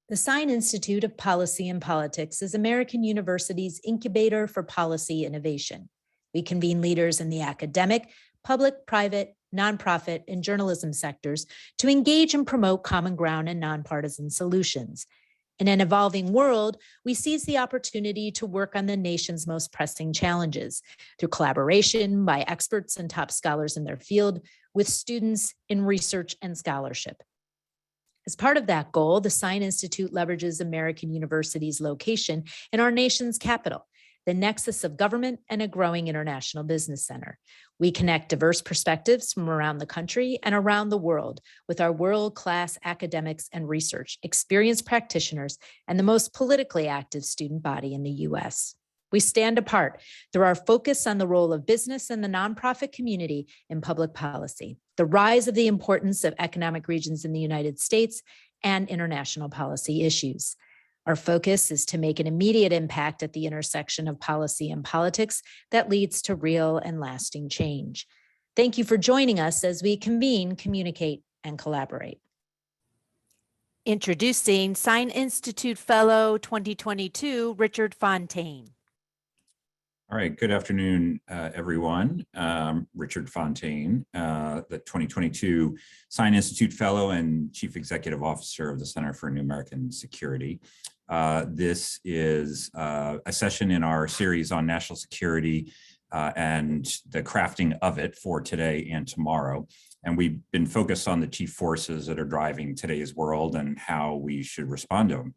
The Sine Institute of Policy and Politics is American University's incubator for policy innovation. We convene leaders in the academic, public, private, nonprofit, and journalism sectors to engage and promote common ground and nonpartisan solutions. In an evolving world, we seize the opportunity to work on the nation's most pressing challenges through collaboration by experts and top scholars in their field with students in research and scholarship. As part of that goal, the Sine Institute leverages American University's location in our nation's capital, the nexus of government and a growing international business center. We connect diverse perspectives from around the country and around the world with our world-class academics and research, experienced practitioners, and the most politically active student body in the U.S. We stand apart through our focus on the role of business and the nonprofit community in public policy, the rise of the importance of economic regions in the United States, and international policy issues. Our focus is to make an immediate impact at the intersection of policy and politics that leads to real and lasting change. Thank you for joining us as we convene, communicate, and collaborate. Introducing Sine Institute Fellow 2022, Richard Fontaine. All right, good afternoon, everyone. Richard Fontaine, the 2022 Sine Institute Fellow and Chief Executive Officer of the Center for New American Security. This is a session in our series on national security and the crafting of it for today and tomorrow. And we've been focused on the chief forces that are driving today's world and how we should respond to them.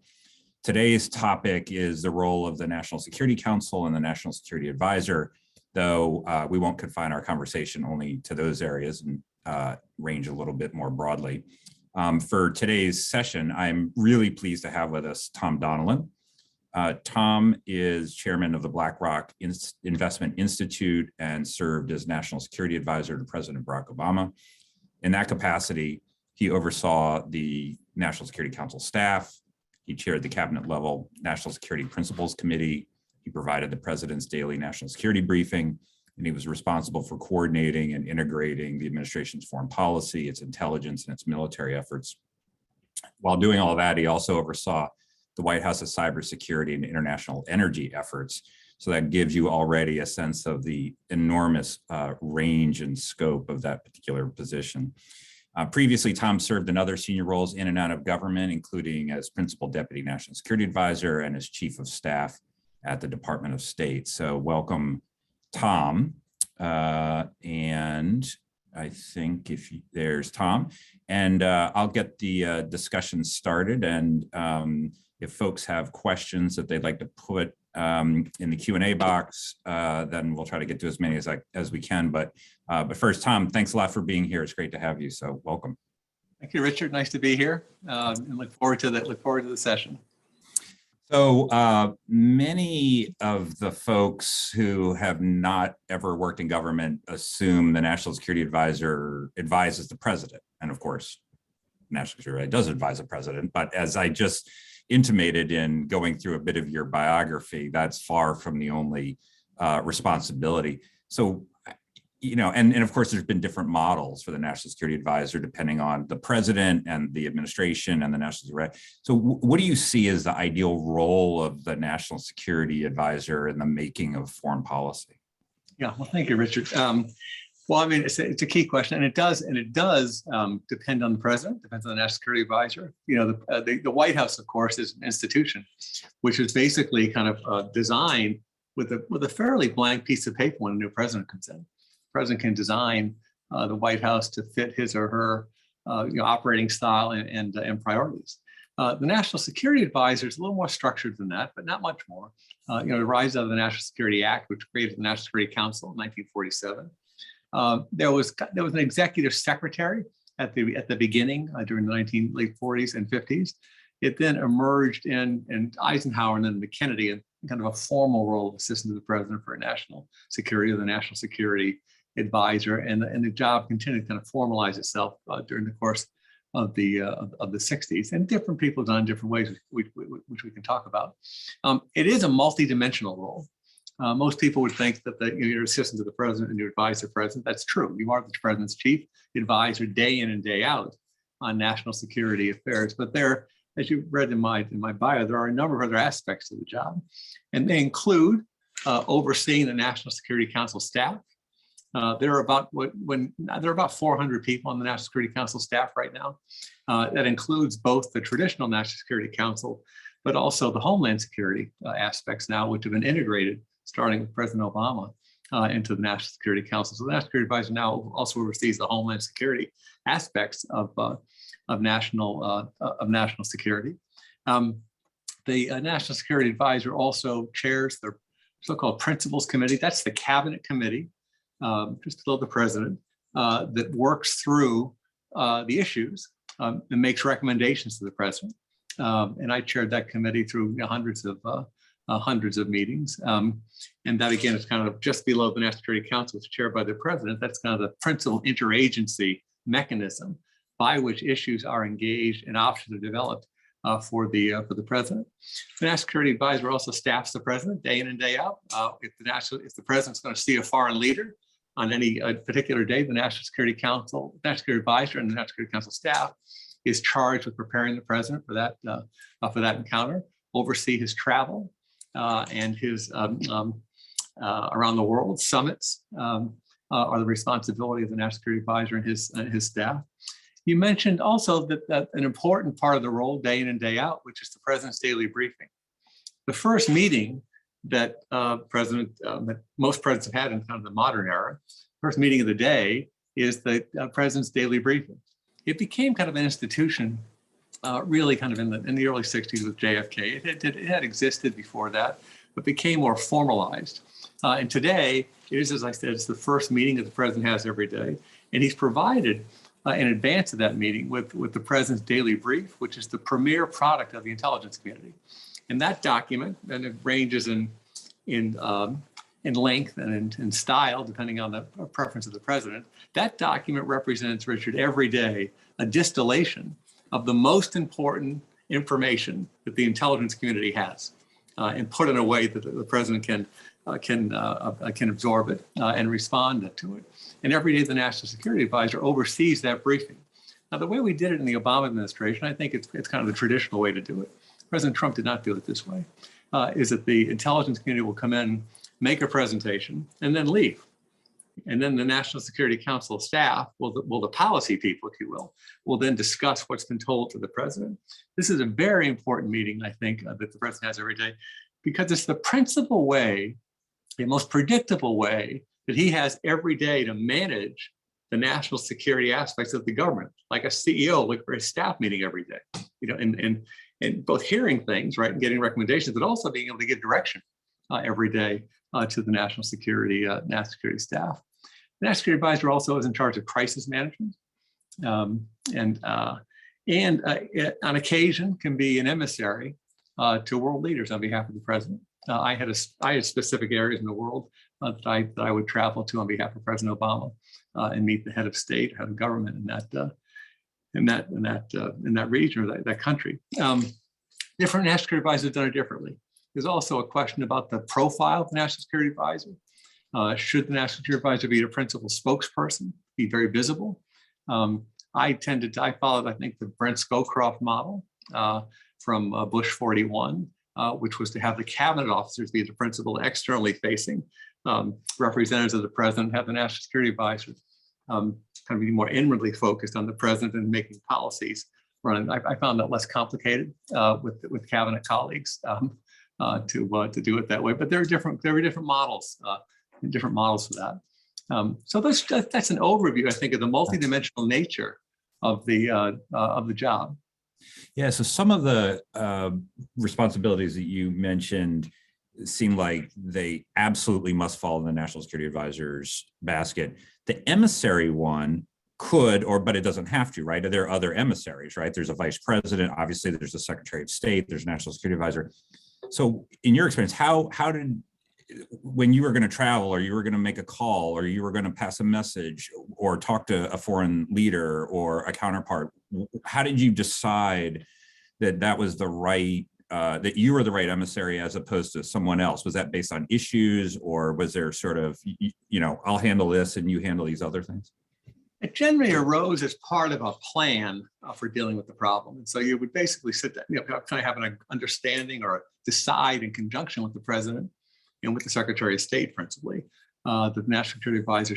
Today's topic is the role of the National Security Council and the National Security Advisor, though we won't confine our conversation only to those areas and range a little bit more broadly. For today's session, I'm really pleased to have with us Tom Donilon. Tom is chairman of the BlackRock Investment Institute and served as National Security Advisor to President Barack Obama. In that capacity, he oversaw the National Security Council staff. He chaired the cabinet level National Security Principles Committee. He provided the president's daily national security briefing, and he was responsible for coordinating and integrating the administration's foreign policy, its intelligence, and its military efforts. While doing all of that, he also oversaw the White House's cybersecurity and international energy efforts. So that gives you already a sense of the enormous range and scope of that particular position. Previously, Tom served in other senior roles in and out of government, including as Principal Deputy National Security Advisor and as Chief of Staff at the Department of State. So welcome, Tom. And I think there's Tom. And I'll get the discussion started. And if folks have questions that they'd like to put in the Q&A box, then we'll try to get to as many as we can. But first, Tom, thanks a lot for being here. It's great to have you. So welcome. Thank you, Richard. Nice to be here, and look forward to the session. So many of the folks who have not ever worked in government assume the National Security Advisor advises the president, and of course, National Security does advise the president. But as I just intimated in going through a bit of your biography, that's far from the only responsibility. So, you know, and of course, there's been different models for the National Security Advisor, depending on the president and the administration and the National Security. So what do you see as the ideal role of the National Security Advisor in the making of foreign policy? Yeah, well, thank you, Richard. Well, I mean, it's a key question, and it does depend on the president, depends on the National Security Advisor. You know, the White House, of course, is an institution, which is basically kind of designed with a fairly blank piece of paper when a new president comes in. The president can design the White House to fit his or her operating style and priorities. The National Security Advisor is a little more structured than that, but not much more. It rise out of the National Security Act, which created the National Security Council in 1947. There was an executive secretary at the beginning during the late 40s and 50s. It then emerged in Eisenhower and then the Kennedy in kind of a formal role of assistant to the president for national security, or the National Security Advisor, and the job continued to kind of formalize itself during the course of the 60s, and different people done in different ways, which we can talk about. It is a multi-dimensional role. Most people would think that you're assistant to the president and you advise the president. That's true. You are the president's chief advisor day in and day out on national security affairs. But there as you read in my bio, there are a number of other aspects to the job, and they include overseeing the National Security Council staff. There are about 400 people on the National Security Council staff right now. That includes both the traditional National Security Council, but also the Homeland Security aspects now, which have been integrated, starting with President Obama, into the National Security Council. So the National Security Advisor now also oversees the Homeland Security aspects of national security. The National Security Advisor also chairs the so-called Principals Committee. That's the cabinet committee, just below the president, that works through the issues and makes recommendations to the president. And I chaired that committee through hundreds of meetings. And that, again, is kind of just below the National Security Council. It's chaired by the president. That's kind of the principal interagency mechanism by which issues are engaged and options are developed for the president. The National Security Advisor also staffs the president day in and day out. If the president's going to see a foreign leader on any particular day, the National Security Council, National Security Advisor, and the National Security Council staff is charged with preparing the president for that encounter, oversee his travel and his around the world summits are the responsibility of the National Security Advisor and his staff. You mentioned also that an important part of the role day in and day out, which is the president's daily briefing. The first meeting that that most presidents have had in kind of the modern era, first meeting of the day is the president's daily briefing. It became kind of an institution really kind of in the early 60s with JFK. It had existed before that, but became more formalized. And today, it is, as I said, it's the first meeting that the president has every day. And he's provided in advance of that meeting with the president's daily brief, which is the premier product of the intelligence community. And that document, and it ranges in length and in style, depending on the preference of the president, that document represents, Richard, every day a distillation of the most important information that the intelligence community has, and put in a way that the president can absorb it and respond to it. And every day the National Security Advisor oversees that briefing. Now, the way we did it in the Obama administration, I think it's kind of the traditional way to do it. President Trump did not do it this way, is that the intelligence community will come in, make a presentation, and then leave. And then the National Security Council staff, the policy people, if you will then discuss what's been told to the president. This is a very important meeting, I think, that the president has every day, because it's the principal way, the most predictable way that he has every day to manage the national security aspects of the government, like a CEO, like for a staff meeting every day, and both hearing things, right, and getting recommendations, but also being able to give direction every day to the national security staff. The National Security Advisor also is in charge of crisis management, and on occasion can be an emissary to world leaders on behalf of the president. I had specific areas in the world that I would travel to on behalf of President Obama and meet the head of state, head of government in that region or that country. Different National Security Advisors have done it differently. There's also a question about the profile of the National Security Advisor. Should the National Security Advisor be a principal spokesperson, be very visible? I followed, I think, the Brent Scowcroft model from Bush 41, which was to have the cabinet officers be the principal externally facing representatives of the president, have the National Security Advisor kind of be more inwardly focused on the president and making policies run. I found that less complicated with cabinet colleagues to do it that way. But there are different models, different models for that. So that's an overview, I think, of the multidimensional nature of the job. Yeah, so some of the responsibilities that you mentioned seem like they absolutely must fall in the National Security Advisor's basket. The emissary one could, but it doesn't have to, right? There are other emissaries, right? There's a vice president, obviously there's a Secretary of State, there's a National Security Advisor. So in your experience, how did, when you were going to travel or you were going to make a call or you were going to pass a message or talk to a foreign leader or a counterpart, how did you decide that was the right, that you were the right emissary as opposed to someone else? Was that based on issues, or was there sort of, I'll handle this and you handle these other things? it generally arose as part of a plan for dealing with the problem. And so you would basically sit down, kind of have an understanding or decide in conjunction with the president and with the Secretary of State, principally, that the National Security Advisor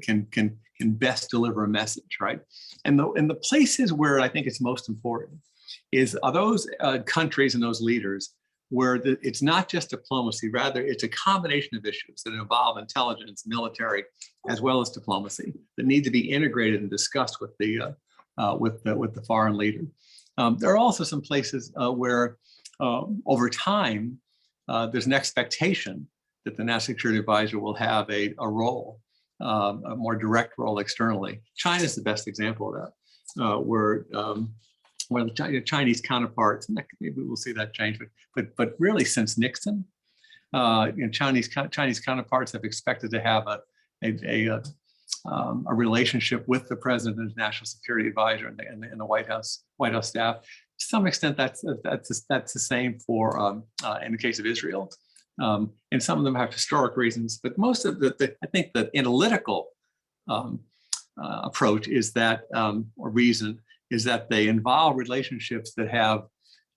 can best deliver a message, right? And the places where I think it's most important are those countries and those leaders where it's not just diplomacy, rather it's a combination of issues that involve intelligence, military, as well as diplomacy that need to be integrated and discussed with the foreign leader. There are also some places where over time there's an expectation that the National Security Advisor will have a role, a more direct role externally. China is the best example of that, where the Chinese counterparts, and maybe we'll see that change, but really since Nixon, Chinese counterparts have expected to have a relationship with the president and national security advisor and the White House staff. To some extent, that's the same for in the case of Israel, and some of them have historic reasons. But most of I think the analytical approach is that, or reason, is that they involve relationships that have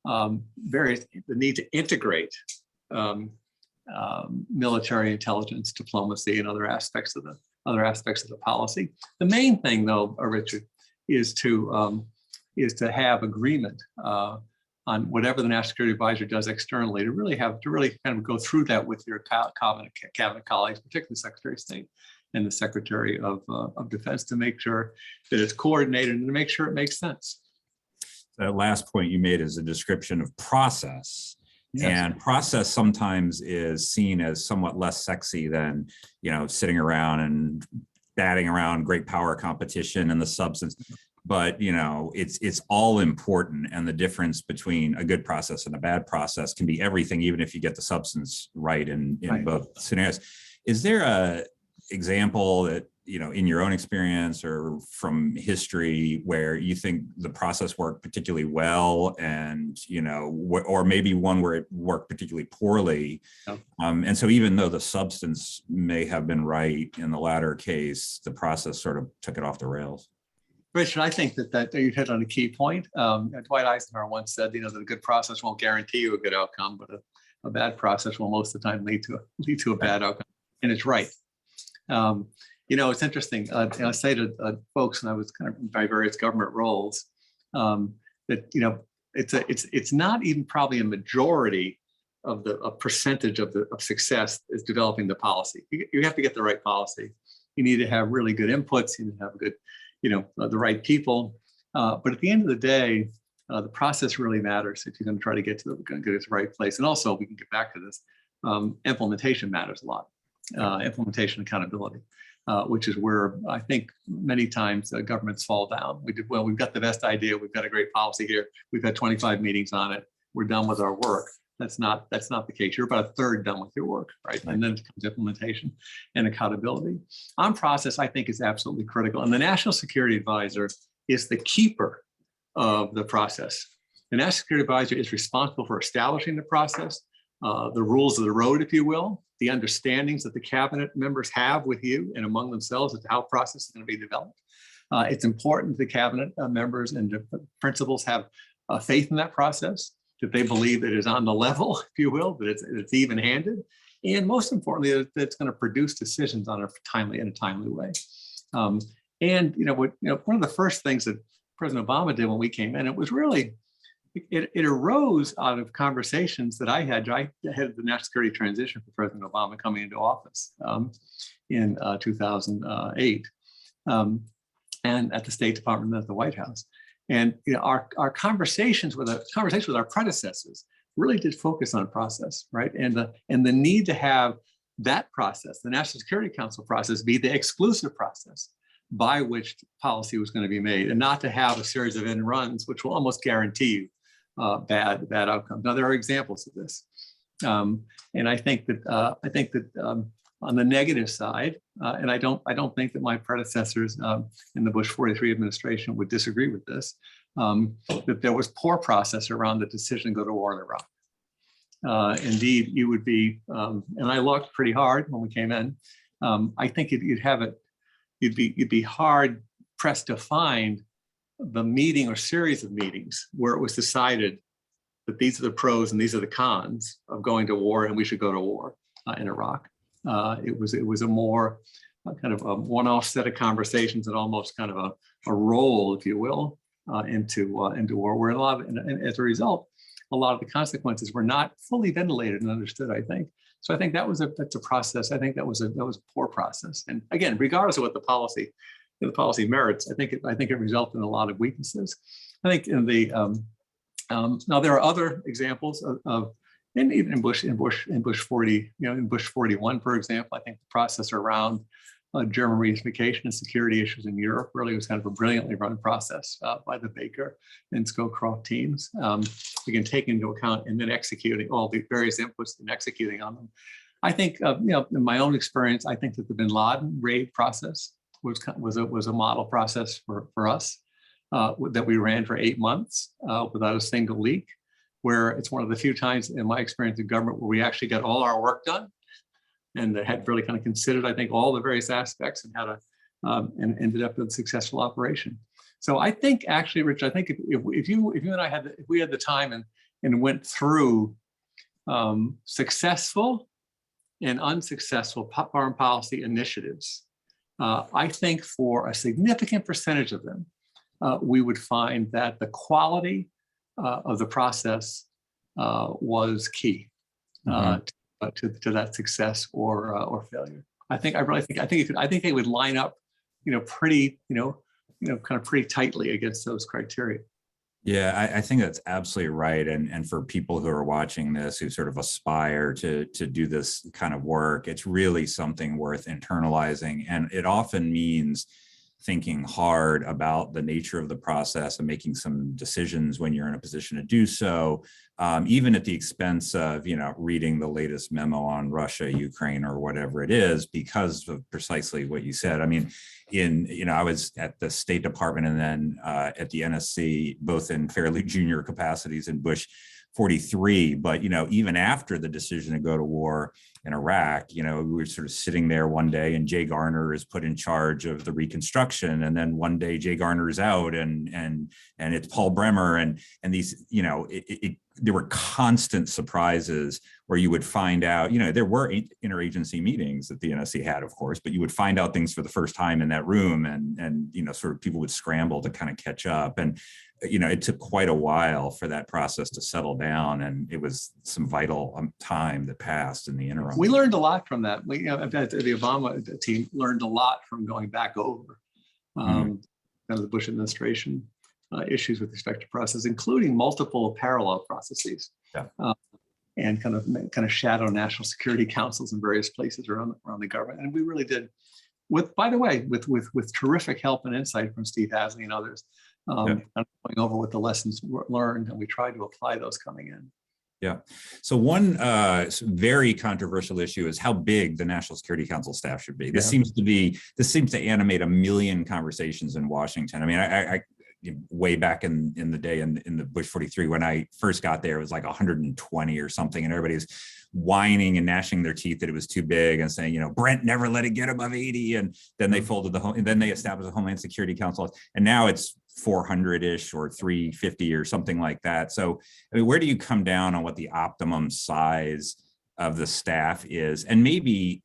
the need to integrate military intelligence, diplomacy, and other aspects of the policy. The main thing, though, Richard, is to have agreement on whatever the National Security Advisor does externally, to really kind of go through that with your cabinet colleagues, particularly the Secretary of State and the Secretary of Defense, to make sure that it's coordinated and to make sure it makes sense. That last point you made is a description of process. Yes. And process sometimes is seen as somewhat less sexy than, sitting around and batting around great power competition and the substance. But, it's all important. And the difference between a good process and a bad process can be everything, even if you get the substance right in both scenarios. Is there a example that, in your own experience or from history, where you think the process worked particularly well and, or maybe one where it worked particularly poorly? And so even though the substance may have been right in the latter case, the process sort of took it off the rails? Richard, I think that you hit on a key point. Dwight Eisenhower once said, that a good process won't guarantee you a good outcome, but a bad process will most of the time lead to a bad outcome. And it's right. It's interesting. I say to folks, and I was kind of in my various government roles, that it's not even probably a majority of a percentage of success is developing the policy. You have to get the right policy. You need to have really good inputs. You need to have good, the right people. But at the end of the day, the process really matters if you're going to try to get to the right place. And also, we can get back to this. Implementation matters a lot. Implementation accountability. Which is where I think many times governments fall down. We've got the best idea. We've got a great policy here. We've had 25 meetings on it. We're done with our work. That's not the case. You're about a third done with your work, right? And then it comes implementation and accountability. On process, I think is absolutely critical. And the National Security Advisor is the keeper of the process. The National Security Advisor is responsible for establishing the process, the rules of the road, if you will, the understandings that the cabinet members have with you and among themselves as to how process is going to be developed. It's important the cabinet members and the principals have faith in that process, that they believe that it is on the level, if you will, that it's even-handed, and most importantly, that it's going to produce decisions in a timely way. One of the first things that President Obama did when we came in, it was really, it arose out of conversations that I had. I had the national security transition for President Obama coming into office in 2008, and at the State Department and at the White House. And our conversations with our predecessors really did focus on process, right? And the need to have that process, the National Security Council process, be the exclusive process by which policy was going to be made, and not to have a series of end runs, which will almost guarantee you bad outcomes. Now there are examples of this, and I think that on the negative side, and I don't think that my predecessors in the Bush 43 administration would disagree with this, that there was poor process around the decision to go to war in Iraq. Indeed, you would be, and I looked pretty hard when we came in. I think you'd be hard pressed to find the meeting or series of meetings where it was decided that these are the pros and these are the cons of going to war, and we should go to war in Iraq. It was a more kind of a one-off set of conversations and almost kind of a roll, if you will, into war. Where and as a result, a lot of the consequences were not fully ventilated and understood, I think. So I think that's a process. I think that was a poor process. And again, regardless of what the policy merits, I think it resulted in a lot of weaknesses. I think in the now there are other examples of and even in Bush 40, in Bush 41, for example, I think the process around German reunification and security issues in Europe really was kind of a brilliantly run process by the Baker and Scowcroft teams. We can take into account and then executing all the various inputs and executing on them. I think, in my own experience, I think that the Bin Laden raid process was a model process for us that we ran for 8 months without a single leak, where it's one of the few times in my experience in government where we actually got all our work done and had really kind of considered, I think, all the various aspects and how to, and ended up with a successful operation. So I think actually, Rich, I think if you and I if we had the time and went through successful and unsuccessful foreign policy initiatives, I think for a significant percentage of them, we would find that the quality of the process was key to that success or failure. I think they would line up, pretty, kind of pretty tightly against those criteria. Yeah, I think that's absolutely right. And for people who are watching this, who sort of aspire to do this kind of work, it's really something worth internalizing. And it often means thinking hard about the nature of the process and making some decisions when you're in a position to do so, even at the expense of, reading the latest memo on Russia, Ukraine, or whatever it is, because of precisely what you said. I mean, I was at the State Department and then at the NSC, both in fairly junior capacities in Bush 43, but, even after the decision to go to war in Iraq, we were sort of sitting there one day and Jay Garner is put in charge of the reconstruction. And then one day Jay Garner is out and it's Paul Bremer and these, there were constant surprises where you would find out, there were interagency meetings that the NSC had, of course, but you would find out things for the first time in that room and sort of people would scramble to kind of catch up. And, it took quite a while for that process to settle down, and it was some vital time that passed in the interim. We learned a lot from that. The Obama team learned a lot from going back over kind of the Bush administration issues with respect to process, including multiple parallel processes, and kind of shadow national security councils in various places around the government. And we really did, with terrific help and insight from Steve Hasley and others. Kind of going over what the lessons learned, and we tried to apply those coming in. Yeah. So one very controversial issue is how big the National Security Council staff should be. This seems to animate a million conversations in Washington. I mean, I way back in the day in the Bush 43, when I first got there, it was like 120 or something, and everybody was whining and gnashing their teeth that it was too big and saying, Brent never let it get above 80. And then they folded and then they established a Homeland Security Council, and now it's 400-ish or 350 or something like that. So, I mean, where do you come down on what the optimum size of the staff is? And maybe,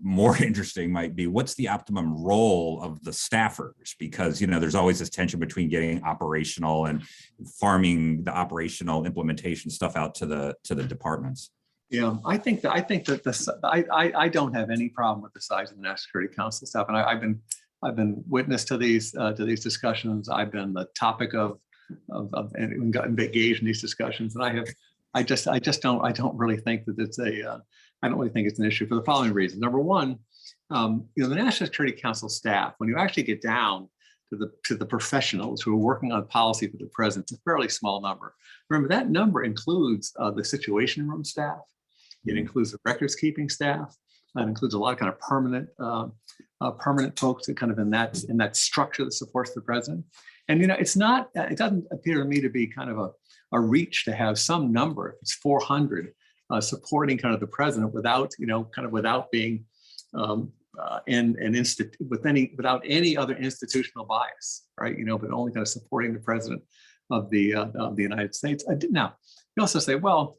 more interesting might be, what's the optimum role of the staffers? Because, there's always this tension between getting operational and farming the operational implementation stuff out to the departments. Yeah, I think that I don't have any problem with the size of the National Security Council staff, and I've been witness to these discussions. I've been the topic of and gotten engaged in these discussions, and I don't really think that it's I don't really think it's an issue for the following reasons. Number one, the National Security Council staff, when you actually get down to the professionals who are working on policy for the president, it's a fairly small number. Remember, that number includes the Situation Room staff. It includes the records keeping staff. That includes a lot of kind of permanent folks that kind of in that structure that supports the president. And it doesn't appear to me to be kind of a reach to have some number, if it's 400, supporting kind of the president without being without any other institutional bias, right? But only kind of supporting the president of the United States. Now, you also say, well,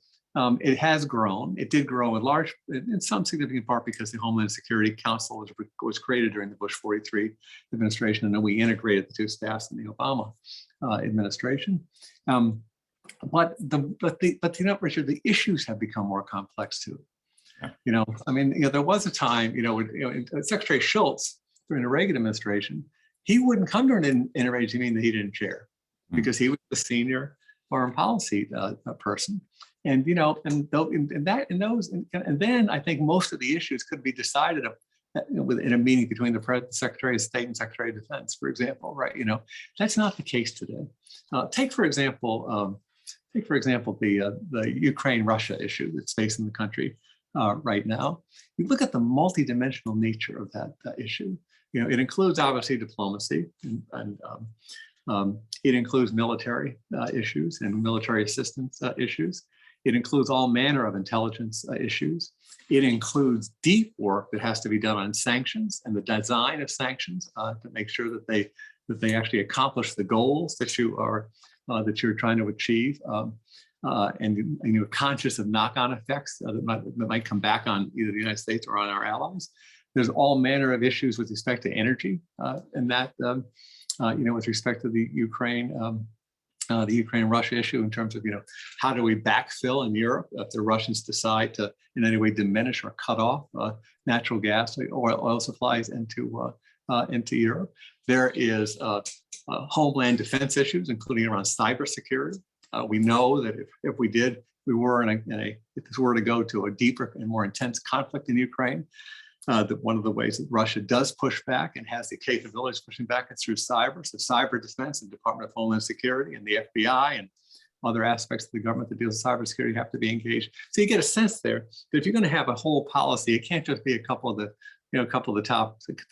it has grown. It did grow in some significant part because the Homeland Security Council was created during the Bush 43 administration, and then we integrated the two staffs in the Obama administration. But Richard, the issues have become more complex too. There was a time, when Secretary Shultz during the Reagan administration, he wouldn't come to an interagency meeting that he didn't chair because he was the senior foreign policy person. And then I think most of the issues could be decided in a meeting between the Secretary of State and Secretary of Defense, for example, right? That's not the case today. Take for example the Ukraine-Russia issue that's facing the country right now. You look at the multidimensional nature of that issue. It includes obviously diplomacy and it includes military issues and military assistance issues. It includes all manner of intelligence issues. It includes deep work that has to be done on sanctions and the design of sanctions to make sure that they actually accomplish the goals that you're trying to achieve, and you're conscious of knock-on effects that might come back on either the United States or on our allies. There's all manner of issues with respect to energy, and that with respect to the Ukraine-Russia issue in terms of, how do we backfill in Europe if the Russians decide to in any way diminish or cut off natural gas or oil supplies into Europe. There is homeland defense issues, including around cybersecurity. We know that if this were to go to a deeper and more intense conflict in Ukraine, that one of the ways that Russia does push back and has the capabilities pushing back is through cyber. So cyber defense and Department of Homeland Security and the FBI and other aspects of the government that deals with cybersecurity have to be engaged. So you get a sense there that if you're going to have a whole policy, it can't just be a couple of the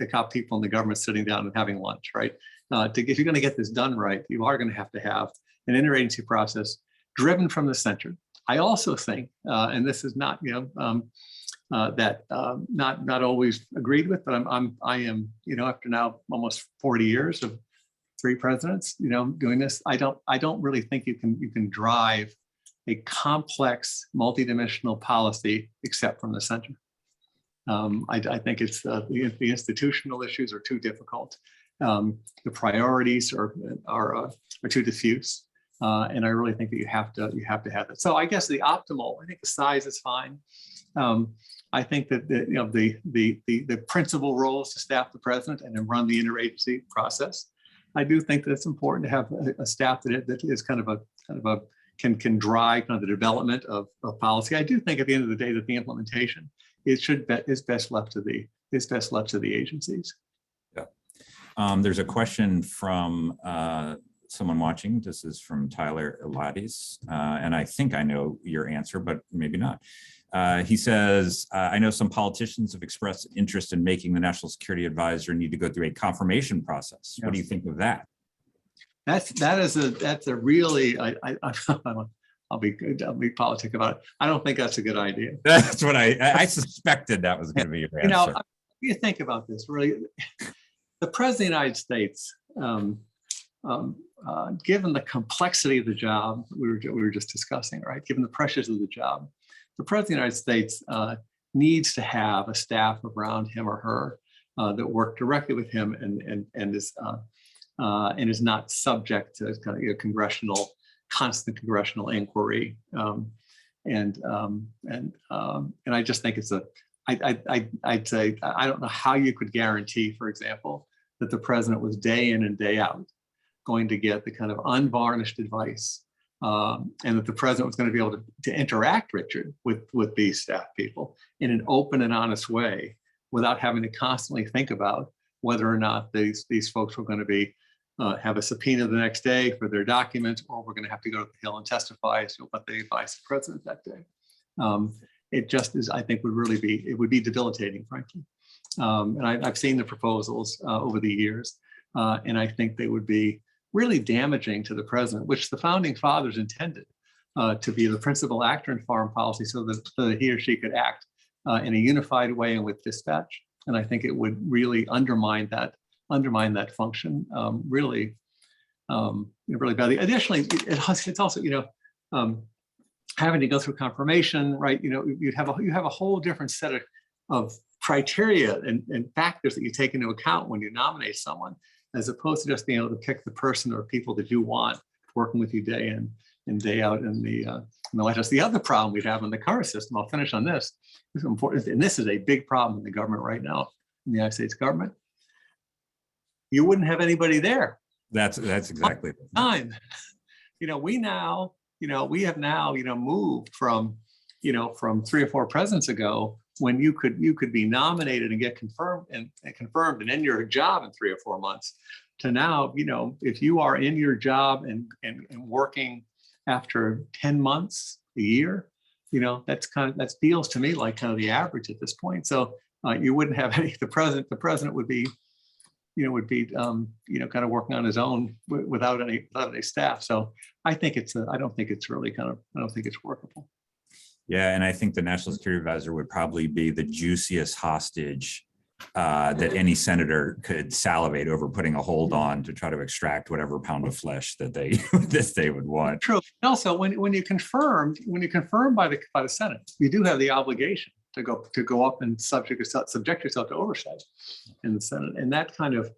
top people in the government sitting down and having lunch, right? If you're going to get this done right, you are going to have an interagency process driven from the center. I also think, and this is not, not always agreed with, but I am, after now almost 40 years of 3 presidents, doing this, I don't really think you can drive a complex multidimensional policy except from the center. I think it's the institutional issues are too difficult. The priorities are too diffuse. And I really think that you have to have it. So I guess I think the size is fine. I think that the principal role is to staff the president and then run the interagency process. I do think that it's important to have a staff that is can drive kind of the development of policy. I do think at the end of the day that the implementation is best left to the agencies. Yeah. There's a question from someone watching. This is from Tyler Elatis, and I think I know your answer, but maybe not. He says, I know some politicians have expressed interest in making the National Security Advisor need to go through a confirmation process. Yes. What do you think of that? That's a really, I'll be politic about it. I don't think that's a good idea. That's what I suspected that was going to be your answer. You think about this, really, the President of the United States, given the complexity of the job we were just discussing, right? Given the pressures of the job, the President of the United States needs to have a staff around him or her that work directly with him and is not subject to kind of constant congressional inquiry. And I just think it's I'd say I don't know how you could guarantee, for example, that the president was day in and day out going to get the kind of unvarnished advice, and that the president was going to be able to interact, Richard, with these staff people in an open and honest way without having to constantly think about whether or not these folks were going to be have a subpoena the next day for their documents, or we're going to have to go to the Hill and testify as to what they advised the president that day. It just is, I think, it would be debilitating, frankly. And I've seen the proposals over the years, and I think they would be really damaging to the president, which the founding fathers intended to be the principal actor in foreign policy so that he or she could act in a unified way and with dispatch. And I think it would really undermine that function really badly. Additionally, it's also, having to go through confirmation, right? You have a whole different set of criteria and factors that you take into account when you nominate someone, as opposed to just being able to pick the person or people that you want working with you day in and day out in the White House. The other problem we have in the current system, I'll finish on this, is important, and this is a big problem in the government right now, in the United States government. You wouldn't have anybody there. That's exactly the time. We have now moved from 3 or 4 presidents ago, when you could be nominated and get confirmed and in your job in 3 or 4 months, to now, if you are in your job and working after 10 months, a year, that feels to me like kind of the average at this point. So you wouldn't have any, the president would be kind of working on his own without any staff. So I don't think it's workable. Yeah, and I think the National Security Advisor would probably be the juiciest hostage that any senator could salivate over putting a hold on to try to extract whatever pound of flesh that they would want. True. And also, when you confirm by the Senate, you do have the obligation to go up and subject yourself to oversight in the Senate. And that kind of,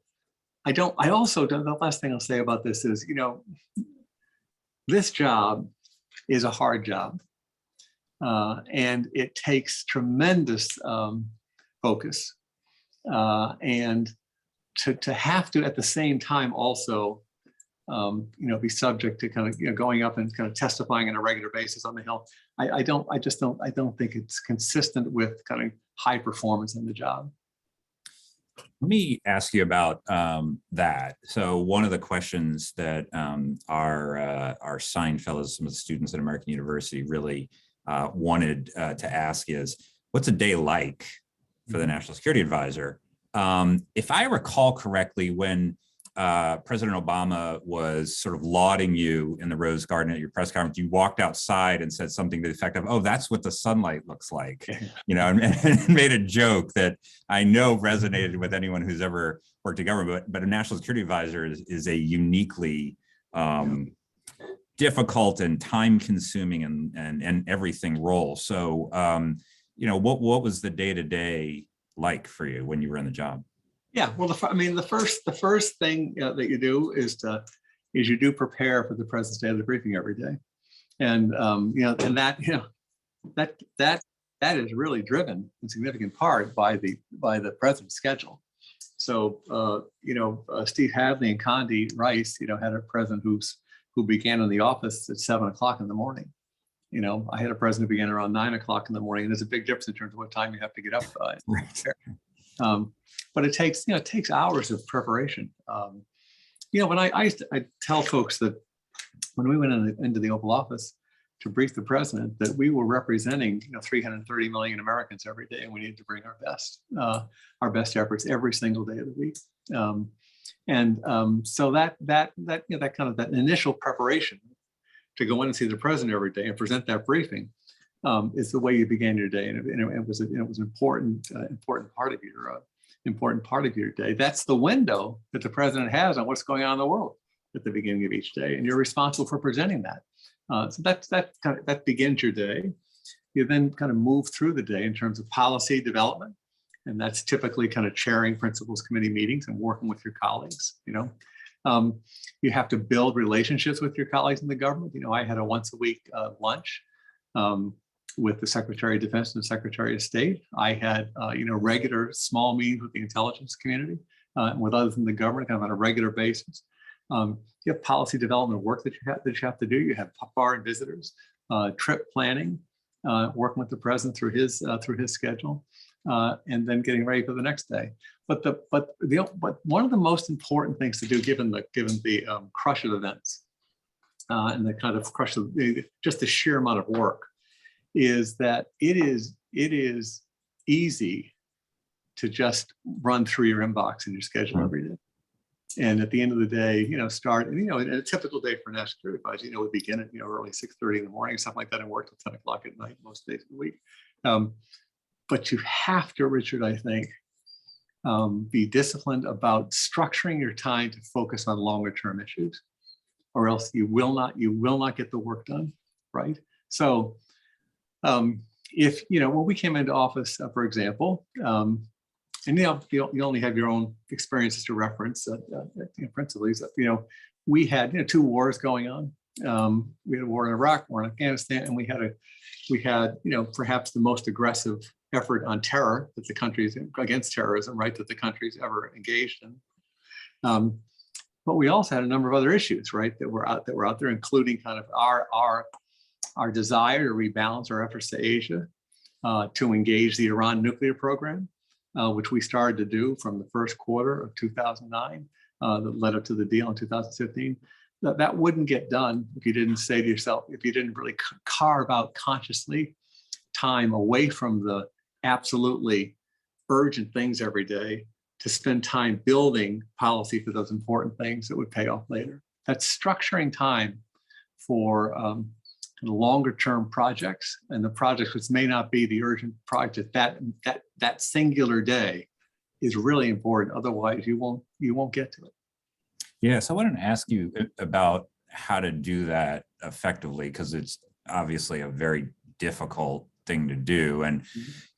the last thing I'll say about this is, this job is a hard job. And it takes tremendous focus, and to have to at the same time also be subject to kind of going up and kind of testifying on a regular basis on the Hill. I don't think it's consistent with kind of high performance in the job. Let me ask you about that. So one of the questions that our Sine fellows, some of the students at American University, really wanted to ask is, what's a day like for the National Security Advisor? If I recall correctly, when President Obama was sort of lauding you in the Rose Garden at your press conference, you walked outside and said something to the effect of, "Oh, that's what the sunlight looks like," and made a joke that I know resonated with anyone who's ever worked in government. But a National Security Advisor is a uniquely difficult and time-consuming and everything role. So, what was the day-to-day like for you when you were in the job? Yeah, well, the first thing that you do is you do prepare for the President's Daily Briefing every day, and that is really driven in significant part by the President's schedule. So Steve Hadley and Condi Rice, had a president who began in the office at 7 o'clock in the morning. I had a president who began around 9 o'clock in the morning, and there's a big difference in terms of what time you have to get up. But it takes hours of preparation. When I tell folks that when we went into the Oval Office to brief the president, that we were representing 330 million Americans every day, and we needed to bring our best efforts every single day of the week. So that initial preparation to go in and see the president every day and present that briefing is the way you began your day, and it was an important part of your day. That's the window that the president has on what's going on in the world at the beginning of each day, and you're responsible for presenting that. So that begins your day. You then kind of move through the day in terms of policy development, and that's typically kind of chairing principals committee meetings and working with your colleagues. You have to build relationships with your colleagues in the government. I had a once a week lunch with the Secretary of Defense and the Secretary of State. I had regular small meetings with the intelligence community and with others in the government kind of on a regular basis. You have policy development work that you have to do. You have foreign visitors, trip planning, working with the president through his schedule, and then getting ready for the next day. But one of the most important things to do, given the crush of events and the kind of crush of just the sheer amount of work, is that it is easy to just run through your inbox and your schedule every day. And at the end of the day, start, and a typical day for a National Security Advisor, would begin at early 6:30 in the morning, something like that, and work till 10 o'clock at night most days of the week. But you have to, Richard, I think, Be disciplined about structuring your time to focus on longer term issues, or else you will not get the work done, right? So if, when we came into office, for example, and you only have your own experiences to reference, principally, we had 2 wars going on. We had a war in Iraq, war in Afghanistan, and we had perhaps the most aggressive effort on terror that the countries against terrorism, right, that the countries ever engaged in. But we also had a number of other issues, right, that were out there, including kind of our desire to rebalance our efforts to Asia, to engage the Iran nuclear program, which we started to do from the first quarter of 2009, that led up to the deal in 2015. That wouldn't get done if you didn't say to yourself, if you didn't really carve out consciously time away from the absolutely urgent things every day to spend time building policy for those important things that would pay off later. That's structuring time for longer term projects, and the projects which may not be the urgent project that singular day is really important. Otherwise, you won't get to it. Yes, I wanted to ask you about how to do that effectively, because it's obviously a very difficult thing to do. And,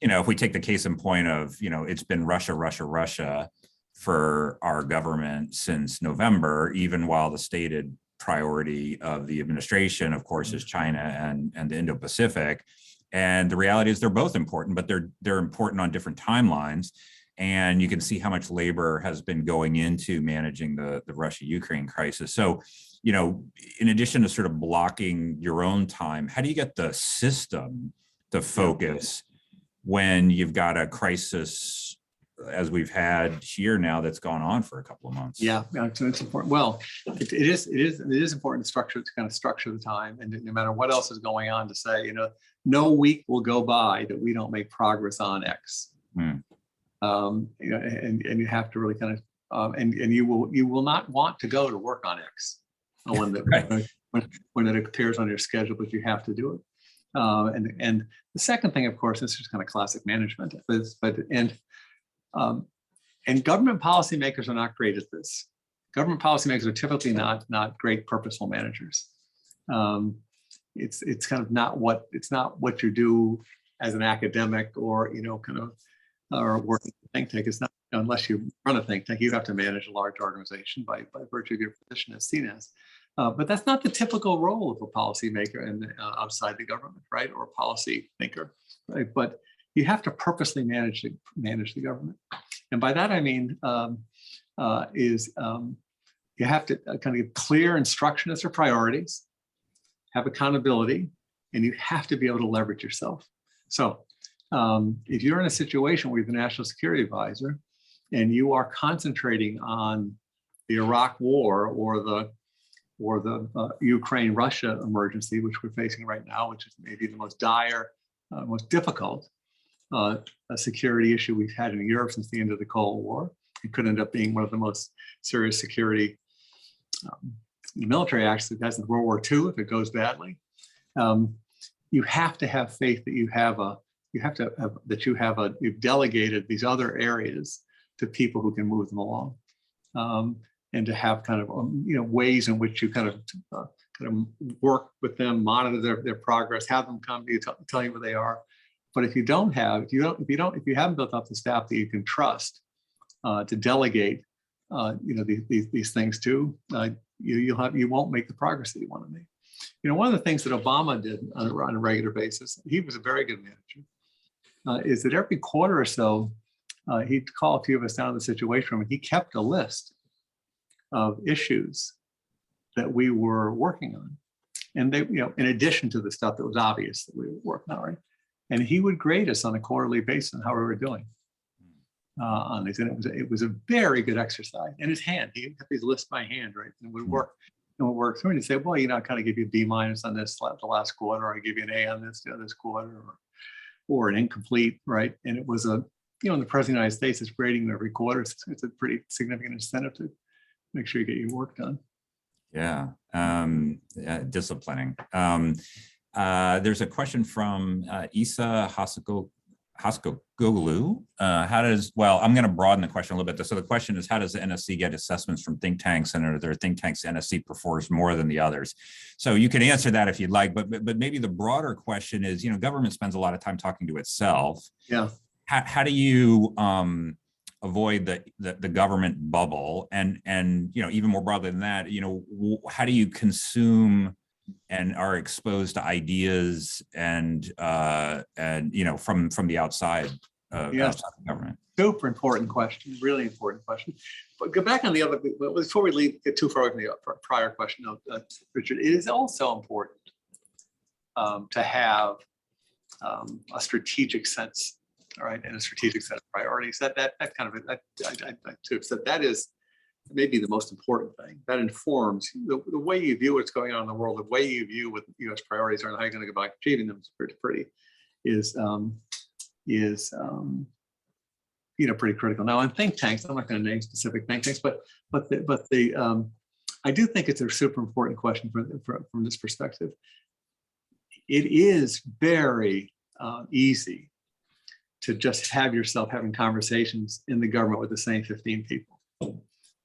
if we take the case in point of, it's been Russia for our government since November, even while the stated priority of the administration, of course, is China and the Indo-Pacific. And the reality is they're both important, but they're important on different timelines. And you can see how much labor has been going into managing the Russia-Ukraine crisis. So, in addition to sort of blocking your own time, how do you get the system to focus when you've got a crisis, as we've had here now, that's gone on for a couple of months? Yeah, so it's important. Well, it is important to kind of structure the time, and no matter what else is going on, to say, no week will go by that we don't make progress on X. And you have to really kind of, and you will not want to go to work on X when it appears on your schedule, but you have to do it. And the second thing, of course, this is kind of classic management, and government policymakers are not great at this. Government policymakers are typically not great purposeful managers. It's kind of not what you do as an academic or or working in a think tank. It's not, unless you run a think tank, you have to manage a large organization by virtue of your position as Sine. But that's not the typical role of a policymaker outside the government, right, or a policy thinker, right? But you have to purposely manage the government, and by that I mean you have to kind of give clear instruction as to priorities, have accountability, and you have to be able to leverage yourself. So if you're in a situation where you're the national security advisor and you are concentrating on the Iraq war or the Ukraine-Russia emergency, which we're facing right now, which is maybe the most dire, most difficult security issue we've had in Europe since the end of the Cold War. It could end up being one of the most serious security military acts that has in World War II if it goes badly. You have to have faith that you've delegated these other areas to people who can move them along, and to have kind of ways in which you kind of work with them, monitor their progress, have them come to you, tell you where they are. But if you haven't built up the staff that you can trust to delegate, these things to, you won't make the progress that you want to make. One of the things that Obama did on a regular basis, he was a very good manager, is that every quarter or so, he'd call a few of us down to the situation room, and he kept a list of issues that we were working on. And they, in addition to the stuff that was obvious that we were working on, right? And he would grade us on a quarterly basis on how we were doing on these. And it was a very good exercise. In his hand, he had these lists by hand, right? And we work through it and say, well, I kind of give you a B- on this the last quarter, or I give you an A on this quarter, or an incomplete, right? And it was in the President of the United States is grading every quarter. It's a pretty significant incentive to make sure you get your work done. Yeah, disciplining. There's a question from Isa Haskoglu. Well, I'm going to broaden the question a little bit. So the question is, how does the NSC get assessments from think tanks, and are there think tanks NSC prefers more than the others? So you can answer that if you'd like, but maybe the broader question is, government spends a lot of time talking to itself. Yeah. How do you avoid the government bubble, and even more broadly than that, how do you consume and are exposed to ideas and from the outside outside the government? Super important question, really important question. But go back on the other, before we get too far away from the prior question, Richard, it is also important to have a strategic sense, all right, and a strategic set of priorities. That is maybe the most important thing. That informs the way you view what's going on in the world, the way you view what U.S. priorities are, and how you're going to go about achieving them is pretty critical. Now, on think tanks, I'm not going to name specific think tanks, but I do think it's a super important question from this perspective. It is very easy to just have yourself having conversations in the government with the same 15 people.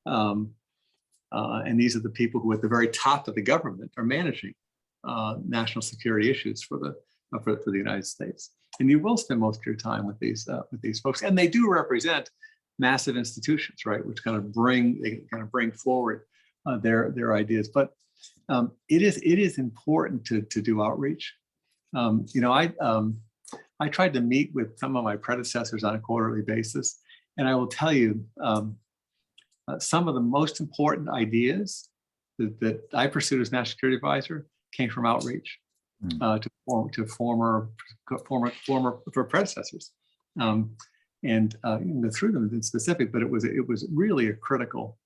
And these are the people who at the very top of the government are managing national security issues for the United States. And you will spend most of your time with these folks, and they do represent massive institutions, right, which kind of bring forward their ideas. But it is important to do outreach. I tried to meet with some of my predecessors on a quarterly basis, and I will tell you, some of the most important ideas that I pursued as National Security Advisor came from outreach to former predecessors, and through them in specific. But it was really a critical,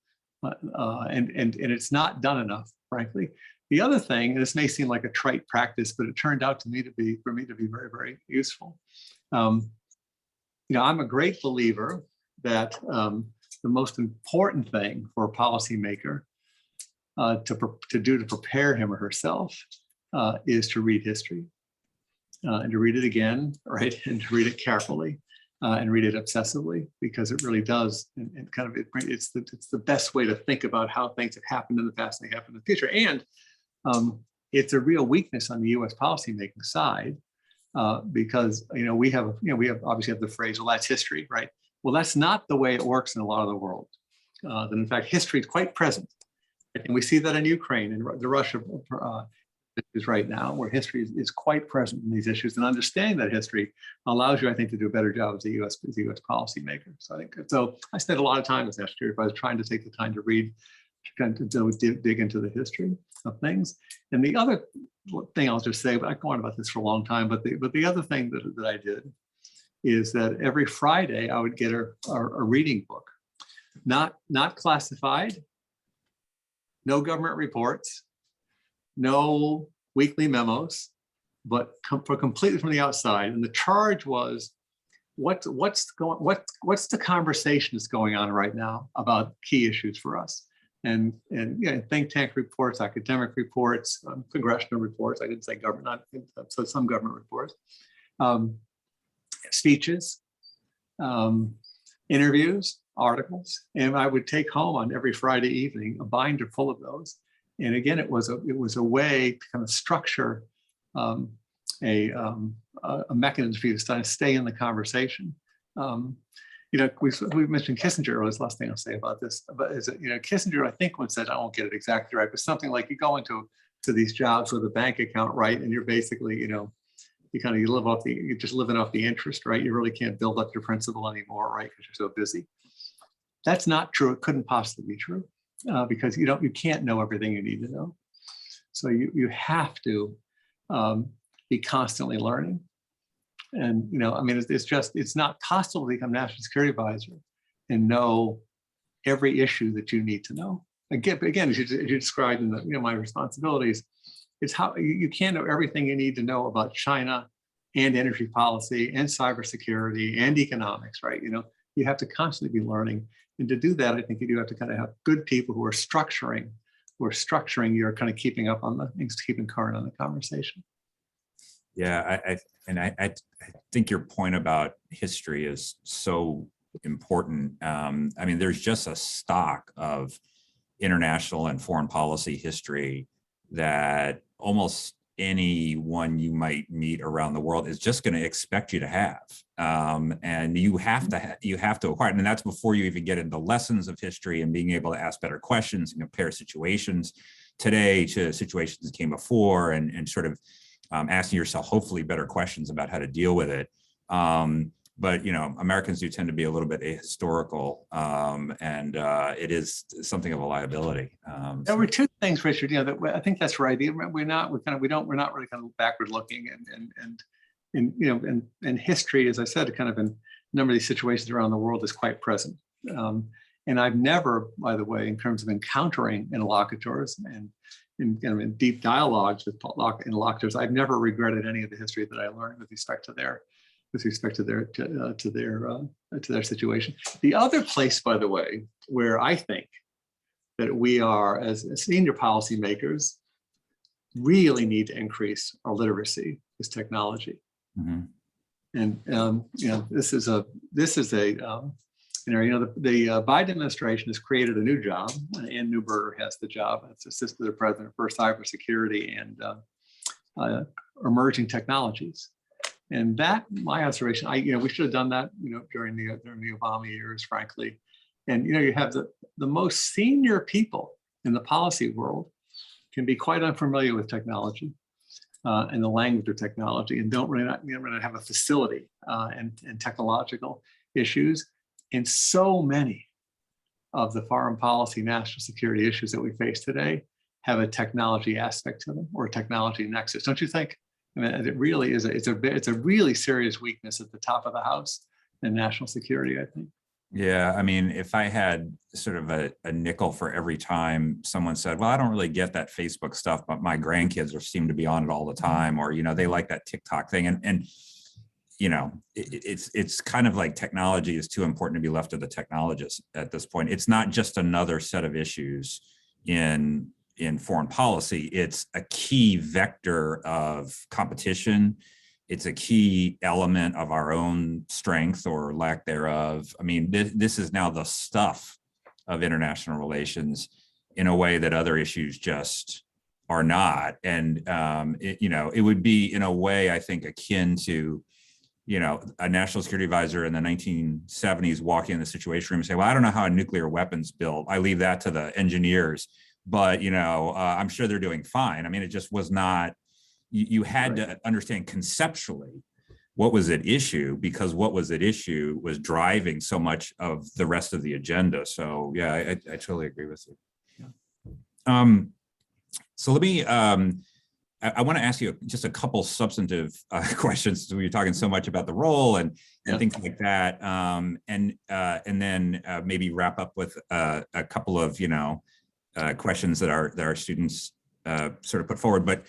and it's not done enough, frankly. The other thing, and this may seem like a trite practice, but it turned out for me to be very, very useful. I'm a great believer that the most important thing for a policymaker to do to prepare him or herself is to read history and to read it again, right, and to read it carefully and read it obsessively, because it really does, and it's the best way to think about how things have happened in the past and they happen in the future. And it's a real weakness on the U.S. policymaking side because we have obviously the phrase, well, that's history, right? Well, that's not the way it works in a lot of the world. That in fact, history is quite present, and we see that in Ukraine and the Russia is right now, where history is quite present in these issues, and understanding that history allows you, I think, to do a better job as a U.S. policymaker. So I spent a lot of time as National Security Advisor trying to take the time to read, to kind of dig into the history of things. And the other thing I'll just say, but I can go on about this for a long time, but the other thing that I did is that every Friday I would get a reading book, not classified, no government reports, no weekly memos, but completely from the outside. And the charge was, what's the conversation that's going on right now about key issues for us? And think tank reports, academic reports, congressional reports. I didn't say government, so some government reports, speeches, interviews, articles, and I would take home on every Friday evening a binder full of those. And again, it was a way to kind of structure a mechanism for you to stay in the conversation. We've mentioned Kissinger earlier. This last thing I'll say about this, but is that, Kissinger, I think, once said, I won't get it exactly right, but something like, you go into these jobs with a bank account, right, and you're basically, you're just living off the interest, right? You really can't build up your principal anymore, right, because you're so busy. That's not true. It couldn't possibly be true because you can't know everything you need to know. So you have to be constantly learning. And, it's not possible to become National Security Advisor and know every issue that you need to know. Again, as you described in my responsibilities, it's how you can't know everything you need to know about China and energy policy and cybersecurity and economics, right? You have to constantly be learning. And to do that, I think you do have to kind of have good people who are structuring your kind of keeping up on the things, keeping current on the conversation. Yeah, I think your point about history is so important. I mean, there's just a stock of international and foreign policy history that almost anyone you might meet around the world is just going to expect you to have, and you have to acquire it. And that's before you even get into lessons of history and being able to ask better questions and compare situations today to situations that came before, and sort of asking yourself hopefully better questions about how to deal with it. But Americans do tend to be a little bit ahistorical, and it is something of a liability. There were two things, Richard. That I think that's right. We're not really kind of backward looking, and history, as I said, kind of in a number of these situations around the world is quite present. And I've never, by the way, in terms of encountering interlocutors and in deep dialogues with interlocutors, I've never regretted any of the history that I learned with respect to their situation. The other place, by the way, where I think that we are, as senior policymakers, really need to increase our literacy is technology. Mm-hmm. And this is an area. The Biden administration has created a new job. Ann Neuberger has the job as assistant to the president for cybersecurity and emerging technologies. And that, my observation, we should have done that, during the Obama years, frankly. And you have the most senior people in the policy world can be quite unfamiliar with technology and the language of technology, and don't really have a facility and technological issues. And so many of the foreign policy, national security issues that we face today have a technology aspect to them or a technology nexus, don't you think? I mean, it really is. It's a really serious weakness at the top of the house in national security, I think. Yeah, I mean, if I had sort of a nickel for every time someone said, "Well, I don't really get that Facebook stuff, but my grandkids seem to be on it all the time," or they like that TikTok thing, and it's kind of like technology is too important to be left to the technologists at this point. It's not just another set of issues in foreign policy. It's a key vector of competition. It's a key element of our own strength or lack thereof. I mean, this is now the stuff of international relations in a way that other issues just are not. And it would be, in a way, I think, akin to a national security advisor in the 1970s walking in the Situation Room and say, "Well, I don't know how a nuclear weapon's built. I leave that to the engineers, but I'm sure they're doing fine." I mean, it just was not. You had to understand conceptually what was at issue, because what was at issue was driving so much of the rest of the agenda. So yeah, I totally agree with you. Yeah. So let me. I want to ask you just a couple substantive questions. So you're talking so much about the role and things like that, and then maybe wrap up with a couple of questions that our students sort of put forward. But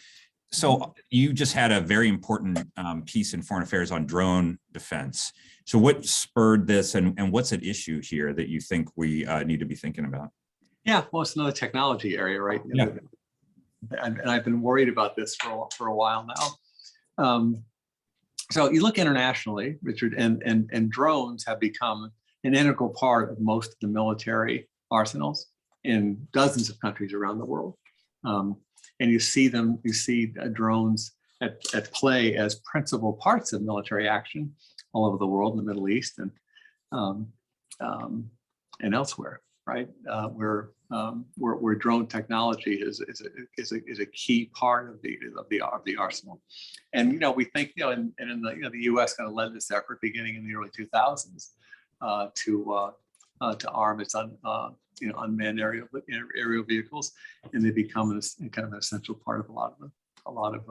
so you just had a very important piece in Foreign Affairs on drone defense. So what spurred this, and what's at issue here that you think we need to be thinking about? Yeah, well, it's another technology area, right? Yeah. And I've been worried about this for a while now. So you look internationally, Richard, and drones have become an integral part of most of the military arsenals in dozens of countries around the world. And you see drones at play as principal parts of military action all over the world, in the Middle East and elsewhere, right? Where drone technology is a key part of the arsenal. And we think and in the U.S. kind of led this effort beginning in the early 2000s to arm its unmanned aerial vehicles, and they become kind of an essential part of a lot of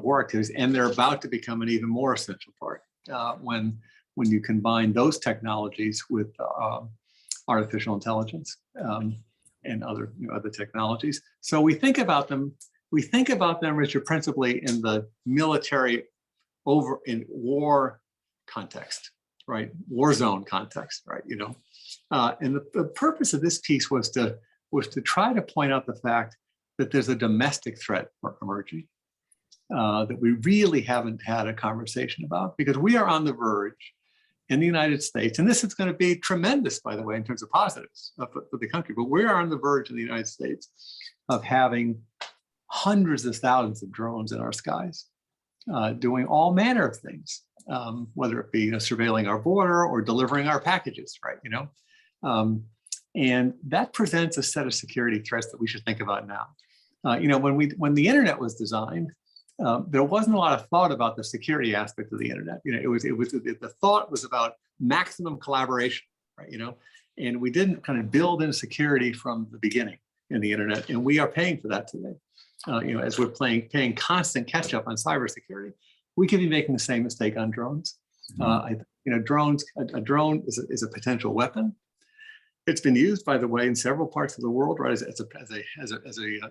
war activities. And they're about to become an even more essential part when you combine those technologies with artificial intelligence and other technologies. So we think about them, Richard, principally in the military in war context, right? War zone context, right? And the purpose of this piece was to try to point out the fact that there's a domestic threat emerging, that we really haven't had a conversation about, because we are on the verge in the United States, and this is going to be tremendous, by the way, in terms of positives for the country, but we are on the verge in the United States of having hundreds of thousands of drones in our skies, doing all manner of things, whether it be surveilling our border or delivering our packages, right? And that presents a set of security threats that we should think about now. When the internet was designed, there wasn't a lot of thought about the security aspect of the internet. The thought was about maximum collaboration, right? And we didn't kind of build in security from the beginning in the internet, and we are paying for that today. As we're paying constant catch up on cybersecurity, we could be making the same mistake on drones. A drone is a potential weapon. It's been used, by the way, in several parts of the world, right, as a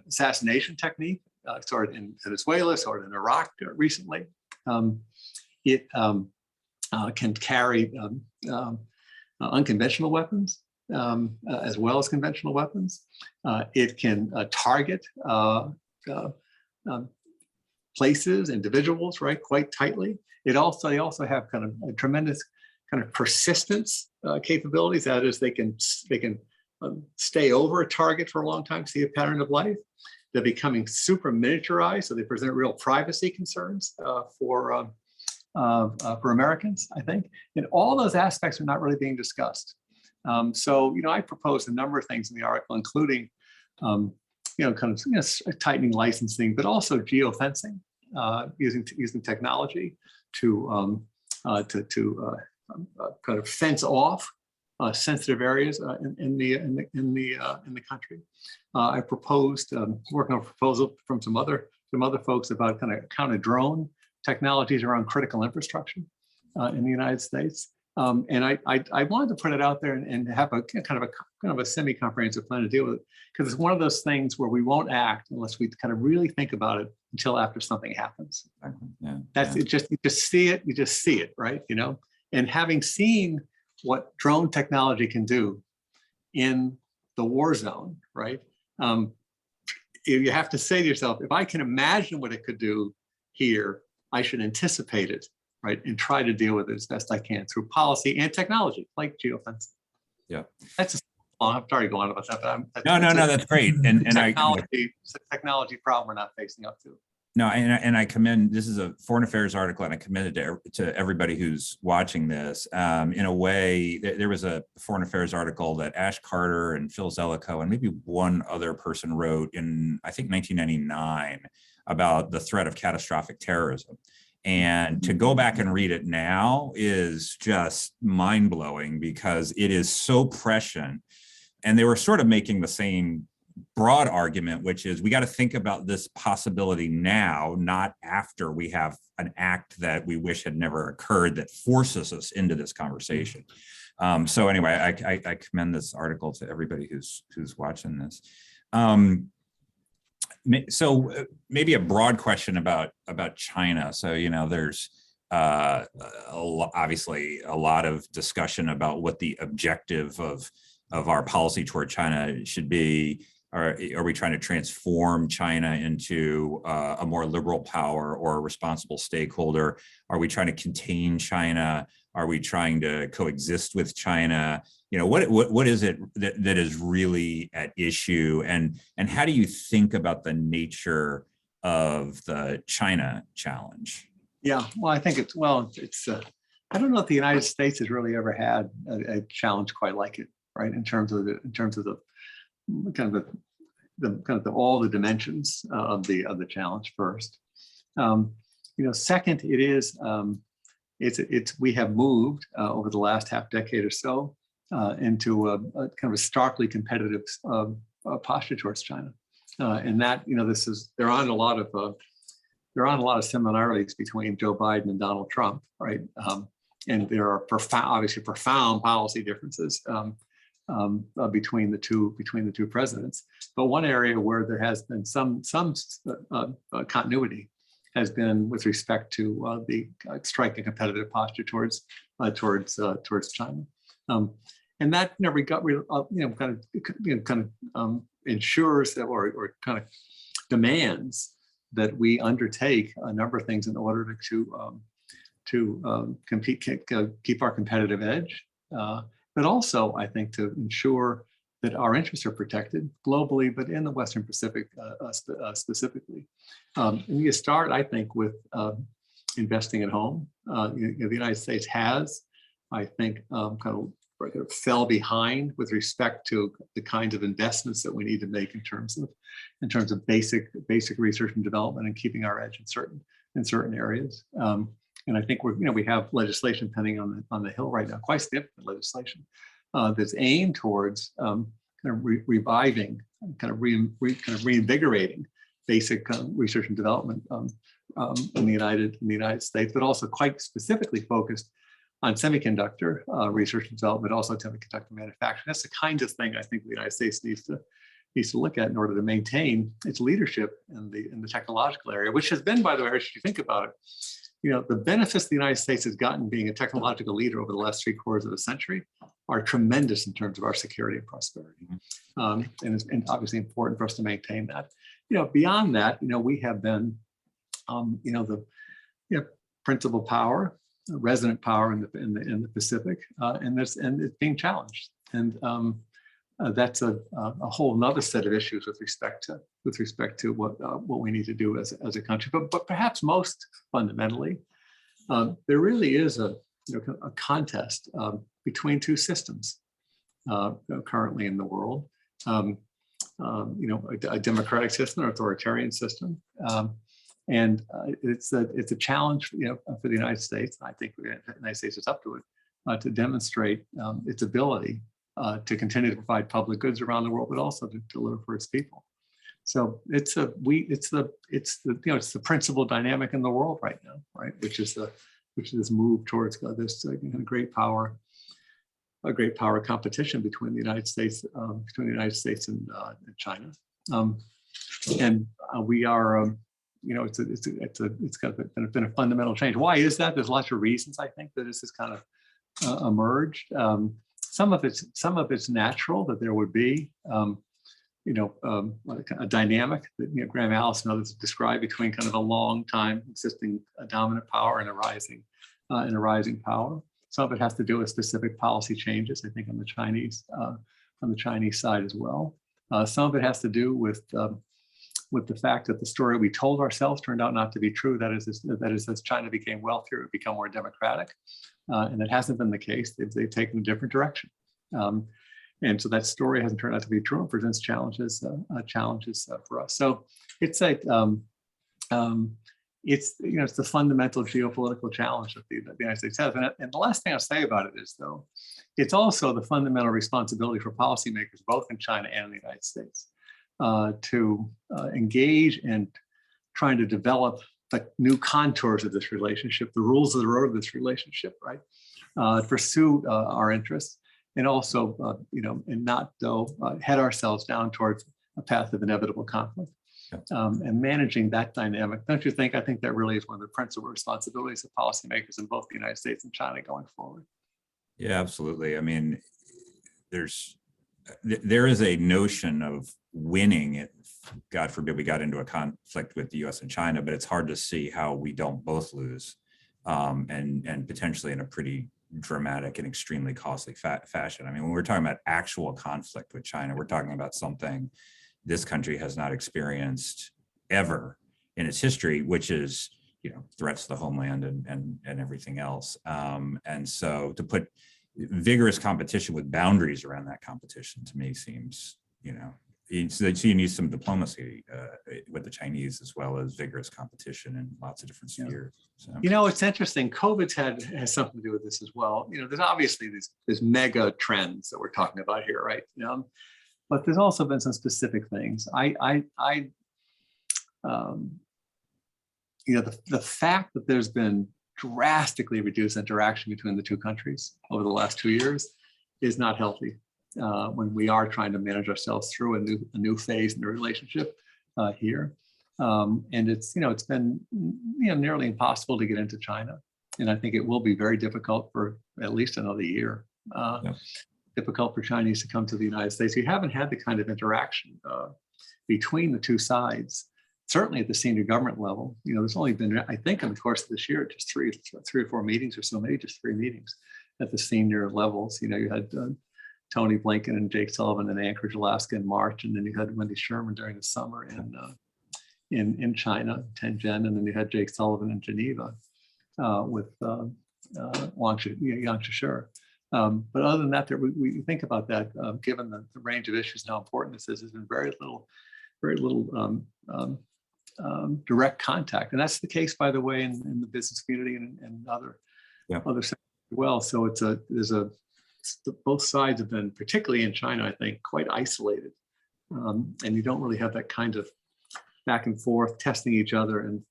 assassination technique, sort of in Venezuela, sort of in Iraq recently. It can carry unconventional weapons as well as conventional weapons. It can target places, individuals, right, quite tightly. They also have kind of a tremendous kind of persistence capabilities. That is, they can stay over a target for a long time, see a pattern of life. They're becoming super miniaturized, so they present real privacy concerns for Americans, I think. And all those aspects are not really being discussed. I proposed a number of things in the article, including tightening licensing, but also geofencing, using technology to kind of fence off sensitive areas in the country. I proposed working on a proposal from some other folks about kind of counter drone technologies around critical infrastructure in the United States. And I wanted to put it out there and have a kind of a semi-comprehensive plan to deal with it, because it's one of those things where we won't act unless we kind of really think about it until after something happens. Yeah, That's it. You just see it, right? And having seen what drone technology can do in the war zone, right? You have to say to yourself, if I can imagine what it could do here, I should anticipate it, right? And try to deal with it as best I can through policy and technology, like geofencing. Yeah. I'm sorry going on about that, but no, that's great. And it's a technology problem we're not facing up to. No, and I commend, this is a foreign affairs article, and I commend it to everybody who's watching this. In a way, there was a foreign affairs article that Ash Carter and Phil Zelikow and maybe one other person wrote in, I think, 1999 about the threat of catastrophic terrorism. And to go back and read it now is just mind-blowing, because it is so prescient. And they were sort of making the same broad argument, which is we got to think about this possibility now, not after we have an act that we wish had never occurred that forces us into this conversation. So anyway, I commend this article to everybody who's watching this. So maybe a broad question about China. So there's obviously a lot of discussion about what the objective of our policy toward China should be. Are we trying to transform China into a more liberal power or a responsible stakeholder? Are we trying to contain China? Are we trying to coexist with China? What is it that is really at issue? And how do you think about the nature of the China challenge? Yeah, well, I think it's I don't know if the United States has really ever had a challenge quite like it, right? In terms of the all the dimensions of the challenge first. Second, we have moved over the last half decade or so into a kind of a starkly competitive posture towards China, and that there aren't a lot of similarities between Joe Biden and Donald Trump, right? And there are profound policy differences between the two presidents. But one area where there has been some continuity has been with respect to the striking competitive posture towards China, and that ensures that or kind of demands that we undertake a number of things in order to compete, keep our competitive edge, but also, I think, to ensure that our interests are protected globally, but in the Western Pacific specifically. And you start, I think, with investing at home. The United States has, I think, kind of fell behind with respect to the kinds of investments that we need to make in terms of basic research and development and keeping our edge in certain areas. And I think we have legislation pending on the Hill right now, quite significant legislation that's aimed towards reviving, reinvigorating basic research and development in the United States, but also quite specifically focused on semiconductor research and development, also semiconductor manufacturing. That's the kind of thing I think the United States needs to look at in order to maintain its leadership in the technological area, which has been, by the way, if you think about it, the benefits the United States has gotten being a technological leader over the last 3/4 of a century are tremendous in terms of our security and prosperity. And it's obviously important for us to maintain that. Beyond that, we have been, the principal power, resident power in the Pacific, and it's being challenged. And that's a whole nother set of issues with respect to what we need to do as a country. But perhaps most fundamentally, there really is a contest between two systems currently in the world. A democratic system, an authoritarian system, and it's a challenge for the United States. I think the United States is up to it to demonstrate its ability to continue to provide public goods around the world, but also to deliver for its people. So it's the principal dynamic in the world right now, right? Which is this move towards this great power competition between the United States and China, and we are. It's been a fundamental change. Why is that? There's lots of reasons, I think, that this has kind of emerged. Some of it's natural that there would be, a dynamic that Graham Allison and others described between kind of a long time existing dominant power and a rising power. Some of it has to do with specific policy changes, I think, on the Chinese side as well. Some of it has to do with the fact that the story we told ourselves turned out not to be true. That is, as China became wealthier, it became more democratic, and that hasn't been the case. They've taken a different direction, and so that story hasn't turned out to be true and presents challenges for us. So it's it's the fundamental geopolitical challenge that the United States has. And the last thing I'll say about it is, though, it's also the fundamental responsibility for policymakers, both in China and in the United States, to engage in trying to develop the new contours of this relationship, the rules of the road of this relationship, right? Pursue our interests, and also, and not head ourselves down towards a path of inevitable conflict. And managing that dynamic, don't you think? I think that really is one of the principal responsibilities of policymakers in both the United States and China going forward. Yeah, absolutely. I mean, there is a notion of winning it. God forbid we got into a conflict with the U.S. and China, but it's hard to see how we don't both lose, and potentially in a pretty dramatic and extremely costly fashion. I mean, when we're talking about actual conflict with China, we're talking about something this country has not experienced ever in its history, which is, threats to the homeland and everything else. And so to put vigorous competition with boundaries around that competition, to me, seems, so you need some diplomacy with the Chinese, as well as vigorous competition in lots of different spheres. So. It's interesting. COVID has something to do with this as well. There's obviously these mega trends that we're talking about here, right? But there's also been some specific things. The fact that there's been drastically reduced interaction between the two countries over the last 2 years is not healthy when we are trying to manage ourselves through a new phase in the relationship here. And it's been nearly impossible to get into China, and I think it will be very difficult for at least another year. Difficult for Chinese to come to the United States. You haven't had the kind of interaction between the two sides certainly at the senior government level, there's only been, I think, in the course of this year, just three or four meetings or so, maybe just 3 meetings at the senior levels. You had Tony Blinken and Jake Sullivan in Anchorage, Alaska in March, and then you had Wendy Sherman during the summer in China, Tianjin, and then you had Jake Sullivan in Geneva with Yang Shishir. But other than that, we think about that, given the range of issues and how important this is, there's been very little direct contact. And that's the case, by the way, in the business community and other sectors as well. So both sides have been, particularly in China, I think, quite isolated. And you don't really have that kind of back and forth testing each other and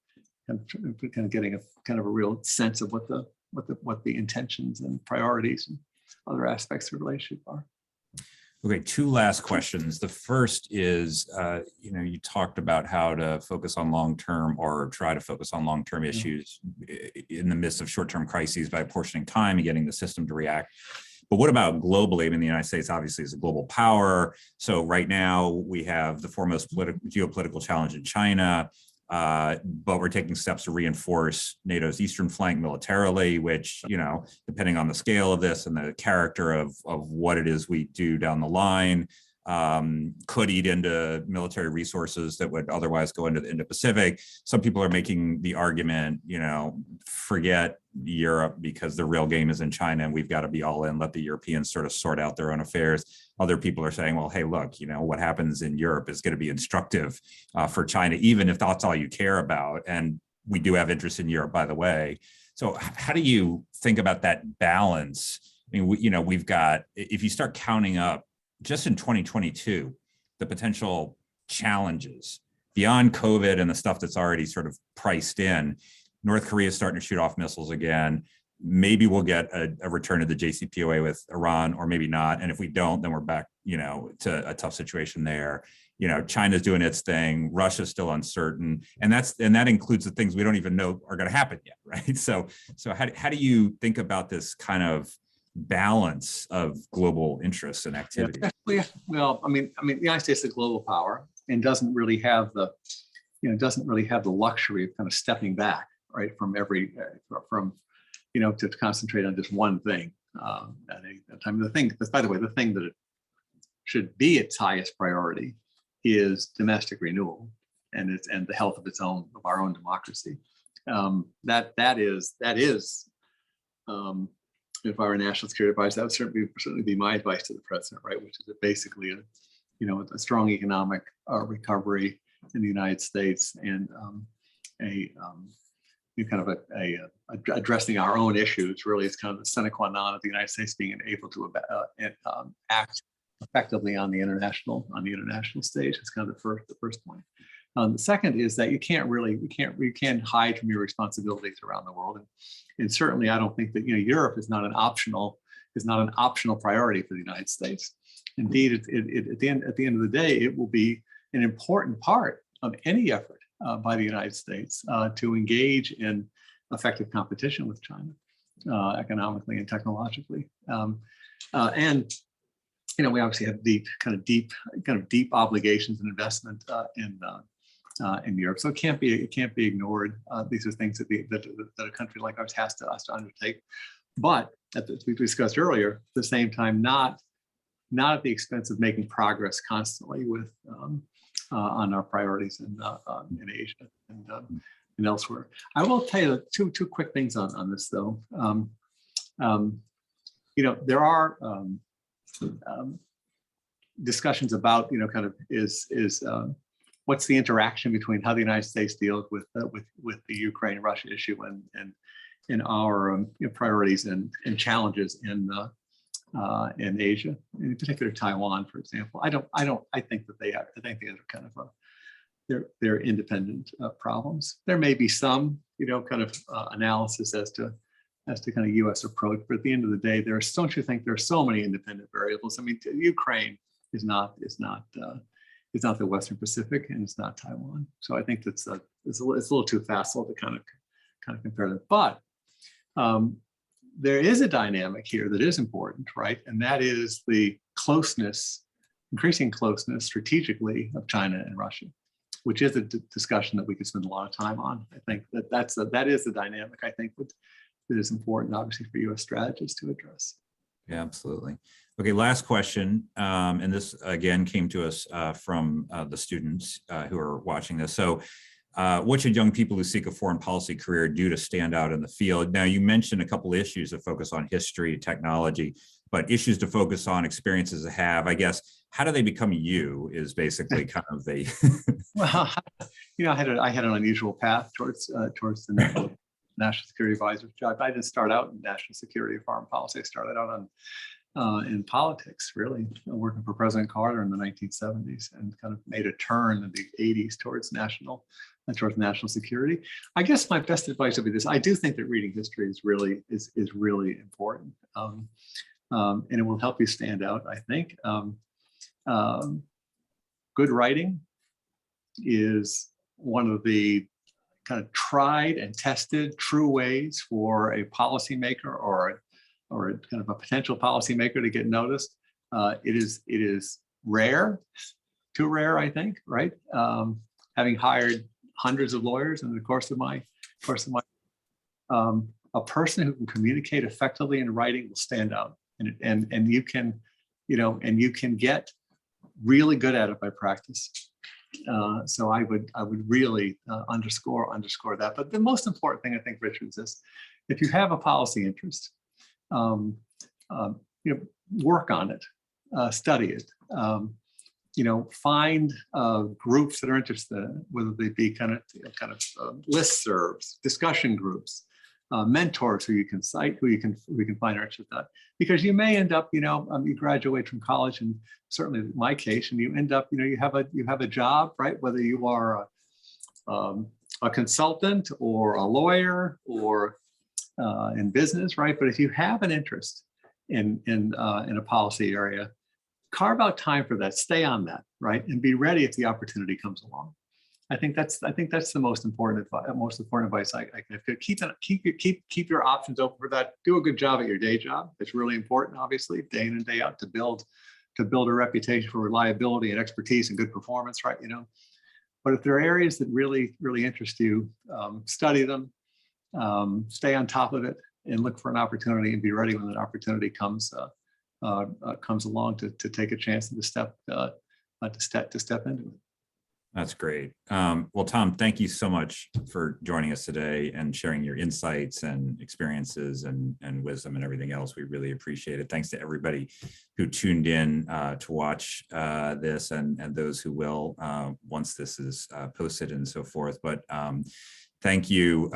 kind of getting a real sense of what the intentions and priorities and other aspects of the relationship are. Okay, 2 last questions. The first is, you talked about how to focus on long-term or try to focus on long-term issues in the midst of short-term crises by apportioning time and getting the system to react. But what about globally? I mean, the United States obviously is a global power. So right now we have the foremost geopolitical challenge in China, but we're taking steps to reinforce NATO's eastern flank militarily, which, depending on the scale of this and the character of what it is we do down the line, could eat into military resources that would otherwise go into the Indo-Pacific. Some people are making the argument, forget Europe because the real game is in China and we've got to be all in, let the Europeans sort of sort out their own affairs. Other people are saying, well, hey, look, what happens in Europe is going to be instructive for China, even if that's all you care about. And we do have interest in Europe, by the way. So how do you think about that balance? I mean, we've got, if you start counting up just in 2022, the potential challenges beyond COVID and the stuff that's already sort of priced in, North Korea is starting to shoot off missiles again. Maybe we'll get a return to the JCPOA with Iran, or maybe not. And if we don't, then we're back, to a tough situation there. China's doing its thing. Russia's still uncertain. And that includes the things we don't even know are going to happen yet, right? So how do you think about this kind of balance of global interests and activity? Well, I mean, the United States is a global power and doesn't really have the luxury of kind of stepping back, right, from to concentrate on just one thing at a time. By the way, the thing that it should be its highest priority is domestic renewal and the health of our own democracy. That is. If I were a national security advisor, that would certainly be my advice to the president, right? Which is basically a strong economic recovery in the United States and addressing our own issues. Really, is kind of the sine qua non of the United States being able to act effectively on the international stage. It's kind of the first point. The second is that you can't hide from your responsibilities around the world, and certainly I don't think that Europe is not an optional priority for the United States. Indeed, at the end of the day, it will be an important part of any effort by the United States to engage in effective competition with China, economically and technologically, and we obviously have deep obligations and investment in Europe, so it can't be ignored. These are things that a country like ours has to undertake, but as we discussed earlier, at the same time, not at the expense of making progress constantly with on our priorities in Asia and elsewhere. I will tell you two quick things on this though. There are discussions about what's the interaction between how the United States deals with the Ukraine-Russia issue and our priorities and challenges in Asia, in particular Taiwan, for example. I think that they are kind of they're independent problems. There may be some analysis as to kind of U.S. approach, but at the end of the day, don't you think there are so many independent variables? I mean, Ukraine is not the Western Pacific, and it's not Taiwan. So I think it's a little too facile to kind of compare them. But there is a dynamic here that is important, right? And that is the increasing closeness strategically of China and Russia. which is a discussion that we could spend a lot of time on. I think that is the dynamic, I think, that is important, obviously, for U.S. strategists to address. Yeah, absolutely. Okay, last question. And this, again, came to us from the students who are watching this. So what should young people who seek a foreign policy career do to stand out in the field? Now, you mentioned a couple of issues that focus on history, technology, but issues to focus on, experiences to have. I guess, how do they become you is basically kind of the... Well, I had an unusual path towards the national security advisor job. I didn't start out in national security or foreign policy. I started out in politics, really, working for President Carter in the 1970s, and kind of made a turn in the 80s towards national security. I guess my best advice would be this: I do think that reading history is really important, and it will help you stand out, I think. Good writing is one of the kind of tried and tested true ways for a policymaker or a kind of a potential policymaker to get noticed. It is rare, too rare, I think, right? Having hired hundreds of lawyers in the course of my a person who can communicate effectively in writing will stand out, and you can get really good at it by practice. So I would really underscore that. But the most important thing, I think, Richard, is this: if you have a policy interest, work on it, study it. Find groups that are interested, whether they be kind of listservs, discussion groups, mentors who you can cite, who you can find are interested in that. Because you may end up, you graduate from college, and certainly in my case, and you end up, you have a job, right? Whether you are a consultant or a lawyer or in business, right? But if you have an interest in a policy area, carve out time for that, stay on that, right? And be ready if the opportunity comes along. I think that's the most important advice I can give. Keep your options open for that. Do a good job at your day job. It's really important, obviously, day in and day out, to build a reputation for reliability and expertise and good performance, right? But if there are areas that really, really interest you, study them, stay on top of it, and look for an opportunity, and be ready when that opportunity comes along to take a chance and to step into it. That's great. Well, Tom, thank you so much for joining us today and sharing your insights and experiences and wisdom and everything else. We really appreciate it. Thanks to everybody who tuned in to watch this, and those who will once this is posted and so forth. But thank you,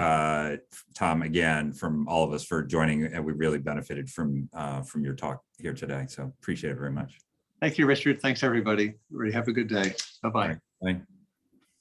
Tom, again, from all of us for joining. And we really benefited from your talk here today. So appreciate it very much. Thank you, Richard. Thanks, everybody. Have a good day. Bye-bye. Bye.